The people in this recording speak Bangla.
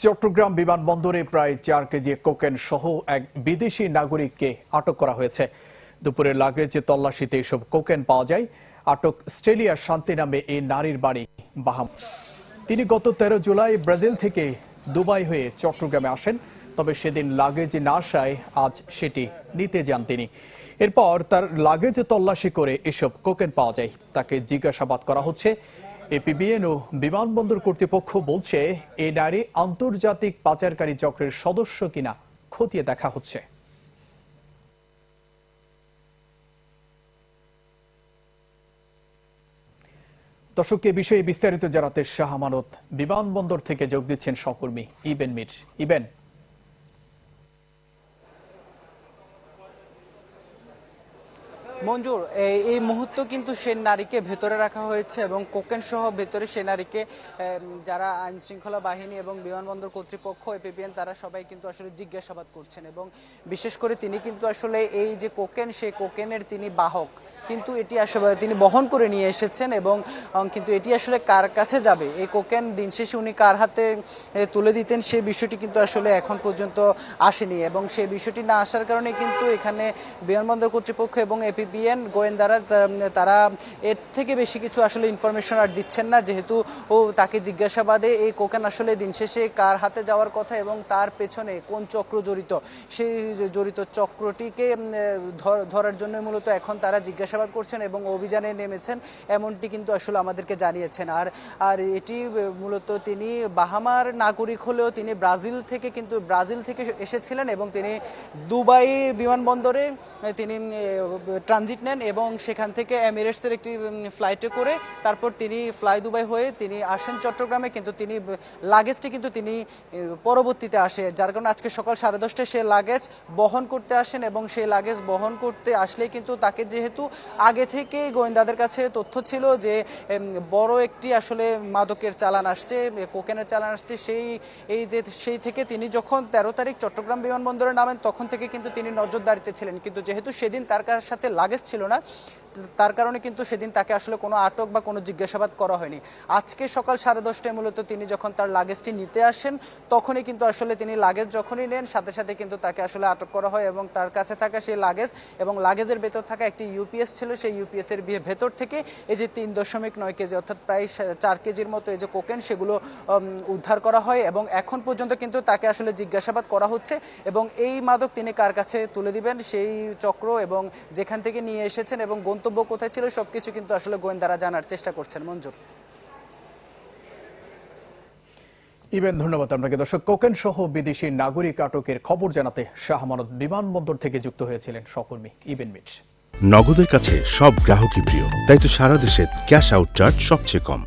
চট্টগ্রাম বিমানবন্দরে প্রায় 4 কেজি কোকেন সহ এক বিদেশি নাগরিককে আটক করা হয়েছে। দুপুরে লাগেজ তল্লাশিতে এসব কোকেন পাওয়া যায়। আটক অস্ট্রেলিয়ার শান্তি নামে এই নারীর বাড়ি বাহামাস। তিনি গত 13 জুলাই ব্রাজিল থেকে দুবাই হয়ে চট্টগ্রামে আসেন, তবে সেদিন লাগেজ না আসায় আজ সেটি নিতে যান তিনি। এরপর তার লাগেজ তল্লাশি করে এসব কোকেন পাওয়া যায়। তাকে জিজ্ঞাসাবাদ করা হচ্ছে। এপিবিএন ও বিমানবন্দর কর্তৃপক্ষ বলছে, এই নারী আন্তর্জাতিক পাচারকারী চক্রের সদস্য কিনা খতিয়ে দেখা হচ্ছে। দর্শক, এ বিষয়ে বিস্তারিত জানাতে শাহ আমানত বিমানবন্দর থেকে যোগ দিচ্ছেন সহকর্মী ইবেন মির। ইবেন, মঞ্জুর, এই মুহূর্তে কিন্তু সে নারীকে ভেতরে রাখা হয়েছে এবং কোকেন সহ ভেতরে সে নারীকে যারা আইন শৃঙ্খলা বাহিনী এবং বিমানবন্দর কর্তৃপক্ষ এপিবিএন তারা সবাই কিন্তু আসলে জিজ্ঞাসাবাদ করছেন এবং বিশেষ করে তিনি কিন্তু আসলে এই যে কোকেন, সেই কোকেনের তিনি বাহক, কিন্তু এটি আসলে তিনি বহন করে নিয়ে এসেছেন এবং কিন্তু এটি আসলে কার কাছে যাবে, এই কোকেন দিন শেষে উনি কার হাতে তুলে দিতেন, সেই বিষয়টি কিন্তু আসলে এখন পর্যন্ত আসেনি এবং সেই বিষয়টি না আসার কারণে কিন্তু এখানে বিমানবন্দর কর্তৃপক্ষ এবং এপিবিএন গোয়েন্দারা তারা এর থেকে বেশি কিছু আসলে ইনফরমেশন আর দিচ্ছেন না, যেহেতু তাকে জিজ্ঞাসাবাদে এই কোকেন আসলে দিন শেষে কার হাতে যাওয়ার কথা এবং তার পেছনে কোন চক্র জড়িত, সেই জড়িত চক্রটিকে ধরার জন্য মূলত এখন তারা জিজ্ঞাসাবাদ করছেন এবং অভিযানে নেমেছেন, এমনটি কিন্তু আসলে আমাদেরকে জানিয়েছেন। আর এটি মূলত তিনি বাহামার নাগরিক হলেও তিনি ব্রাজিল থেকে এসেছিলেন এবং তিনি দুবাই বিমানবন্দরে তিনি ট্রানজিট নেন এবং সেখান থেকে এমিরেটসের একটি ফ্লাইটে করে তারপর তিনি ফ্লাই দুবাই হয়ে তিনি আসেন চট্টগ্রামে, কিন্তু তিনি লাগেজটি কিন্তু তিনি পরবর্তীতে আসে, যার কারণে আজকে সকাল 10:30টায় সে লাগেজ বহন করতে আসেন এবং সেই লাগেজ বহন করতে আসলে কিন্তু তাকে, যেহেতু আগে থেকে গোয়েন্দাদের কাছে তথ্য ছিল যে বড় একটি আসলে মাদকের চালান আসছে, কোকেনের চালান আসছে, সেই থেকে তিনি যখন 13 তারিখ চট্টগ্রাম বিমানবন্দরে নামেন তখন থেকে কিন্তু তিনি নজরদারিতে ছিলেন, কিন্তু যেহেতু সেদিন তার সাথে লাগেজ ছিল না, তার কারণে কিন্তু সেদিন তাকে আসলে কোনো আটক বা কোনো জিজ্ঞাসাবাদ করা হয়নি। আজকে সকাল 10:30টায় মূলত তিনি যখন তার লাগেজটি নিতে আসেন তখনই কিন্তু আসলে তিনি লাগেজ যখনই নেন সাথে সাথে কিন্তু তাকে আসলে আটক করা হয় এবং তার কাছে থাকা সেই লাগেজ এবং লাগেজের ভেতর থাকা একটি ইউপিএস ছিল, সেই ইউপিএস এর ভেতর থেকে এই যে 3.9 কেজি অর্থাৎ প্রায় 4 কেজির মতো এই যে কোকেন সেগুলো উদ্ধার করা হয় এবং এখন পর্যন্ত কিন্তু তাকে আসলে জিজ্ঞাসাবাদ করা হচ্ছে এবং এই মাদক তিনি কার কাছে তুলে দিবেন, সেই চক্র এবং যেখান থেকে নিয়ে এসেছেন এবং গন্তব্য কোথায় ছিল সবকিছু কিন্তু আসলে গোয়েন্দারা জানার চেষ্টা করছেন। মঞ্জুর। ইবেন, ধন্যবাদ আপনাকে। দর্শক, কোকেন সহ বিদেশি নাগরিক আটকের খবর জানাতে শাহ আমানত বিমানবন্দর থেকে যুক্ত হয়েছিলেন সহকর্মী ইবেন মিট। নগদের কাছে সব গ্রাহকই প্রিয়, তাই তো সারা দেশে ক্যাশ আউট চার্জ সবচেয়ে কম।